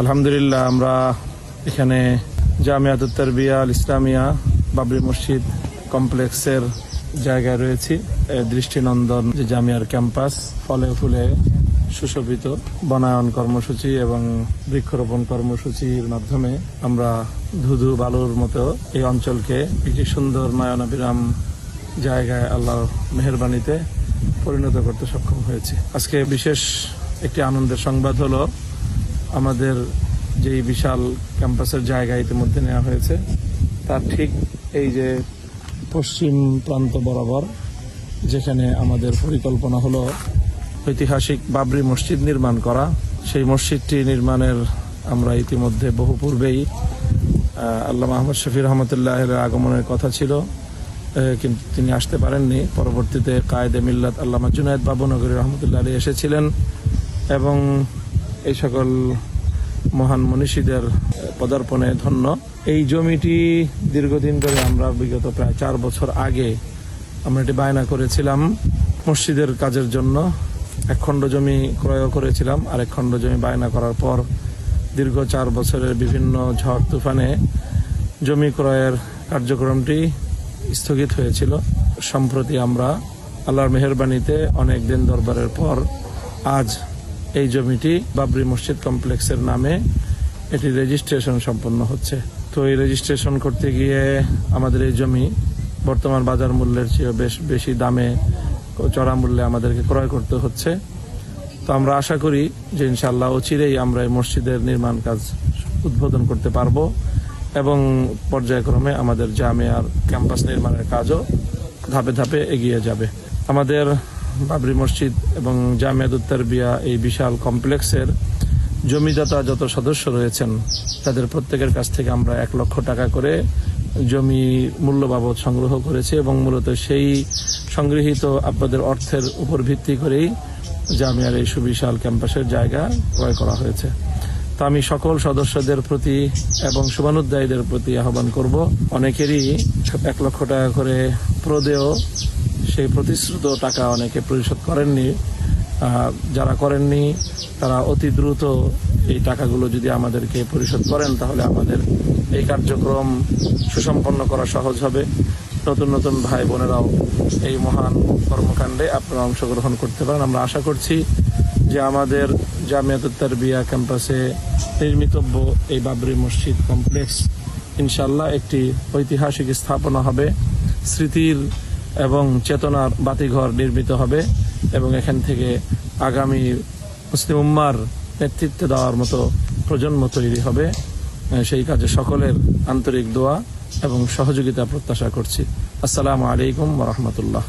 আলহামদুলিল্লাহ, আমরা এখানে জামিয়াতুত তারবিয়া আল ইসলামিয়া বাবরি মসজিদ কমপ্লেক্সের জায়গায় রয়েছি। দৃষ্টিনন্দন যে জামিয়ার ক্যাম্পাস ফলে ফুলে সুশোভিত, বনায়ন কর্মসূচি এবং বৃক্ষরোপণ কর্মসূচির মাধ্যমে আমরা ধুধু বালুর মতো এই অঞ্চলকে একটি সুন্দর নয়নাভিরাম জায়গায় আল্লাহর মেহেরবানিতে পরিণত করতে সক্ষম হয়েছি। আজকে বিশেষ একটি আনন্দের সংবাদ হলো, আমাদের যেই বিশাল ক্যাম্পাসের জায়গা ইতিমধ্যে নেওয়া হয়েছে, তার ঠিক এই যে পশ্চিম প্রান্ত বরাবর যেখানে আমাদের পরিকল্পনা হলো ঐতিহাসিক বাবরি মসজিদ নির্মাণ করা, সেই মসজিদটি নির্মাণের আমরা ইতিমধ্যে বহু পূর্বেই আল্লামা আহমদ শফি রহমতুল্লাহের আগমনের কথা ছিল, কিন্তু তিনি আসতে পারেননি। পরবর্তীতে কায়েদে মিল্লাত আল্লামা জুনায়েদ বাবুনগরী রহমতুল্লাহ আলী এসেছিলেন এবং এই সকল মহান মনীষীদের পদার্পণে ধন্য। এই জমিটি দীর্ঘদিন ধরে আমরা বিগত প্রায় 4 বছর আগে আমরা এটি বায়না করেছিলাম মসজিদের কাজের জন্য। 1 খণ্ড জমি ক্রয় করেছিলাম, আর 1 খণ্ড জমি বায়না করার পর দীর্ঘ 4 বছরের বিভিন্ন ঝড় তুফানে জমি ক্রয়ের কার্যক্রমটি স্থগিত হয়েছিল। সম্প্রতি আমরা আল্লাহর মেহেরবানিতে অনেক দিন দরবারের পর আজ এই জমিটি বাবরি মসজিদ কমপ্লেক্সের নামে এটি রেজিস্ট্রেশন সম্পন্ন হচ্ছে। তো এই রেজিস্ট্রেশন করতে গিয়ে আমাদের এই জমি বর্তমান বাজার মূল্যের চেয়ে বেশ বেশি দামে, চড়া মূল্যে আমাদেরকে ক্রয় করতে হচ্ছে। তো আমরা আশা করি যে ইনশাআল্লাহ অচিরেই আমরা এই মসজিদের নির্মাণ কাজ উদ্বোধন করতে পারবো এবং পর্যায়ক্রমে আমাদের জামিয়ার ক্যাম্পাস নির্মাণের কাজও ধাপে ধাপে এগিয়ে যাবে। আমাদের বাবরি মসজিদ এবং জামিয়াতুত তারবিয়া এই বিশাল কমপ্লেক্সের জমিদাতা যত সদস্য রয়েছেন, তাদের প্রত্যেকের কাছ থেকে আমরা 1 লক্ষ টাকা করে জমি মূল্য বাবদ সংগ্রহ করেছি এবং মূলত সেই সংগৃহীত আপনাদের অর্থের উপর ভিত্তি করেই জামিয়ার এই সুবিশাল ক্যাম্পাসের জায়গা ক্রয় করা হয়েছে। তো আমি সকল সদস্যদের প্রতি এবং শুভানুধ্যায়ীদের প্রতি আহ্বান করব, অনেকেরই 1 লক্ষ টাকা করে প্রদেয় সেই প্রতিশ্রুত টাকা অনেকে পরিশোধ করেননি। যারা করেননি তারা অতি দ্রুত এই টাকাগুলো যদি আমাদেরকে পরিশোধ করেন, তাহলে আমাদের এই কার্যক্রম সুসম্পন্ন করা সহজ হবে। নতুন নতুন ভাই বোনেরাও এই মহান কর্মকাণ্ডে আপনারা অংশগ্রহণ করতে পারেন। আমরা আশা করছি যে আমাদের জামিয়াতুত তারবিয়া ক্যাম্পাসে নির্মিতব্য এই বাবরি মসজিদ কমপ্লেক্স ইনশাআল্লাহ একটি ঐতিহাসিক স্থাপনা হবে, স্মৃতির এবং চেতনার বাতিঘর নির্মিত হবে এবং এখান থেকে আগামী মুসলিম উম্মার নেতৃত্ব দেওয়ার মতো প্রজন্ম তৈরি হবে। সেই কাজে সকলের আন্তরিক দোয়া এবং সহযোগিতা প্রত্যাশা করছি। আসসালামু আলাইকুম ওয়া রাহমাতুল্লাহ।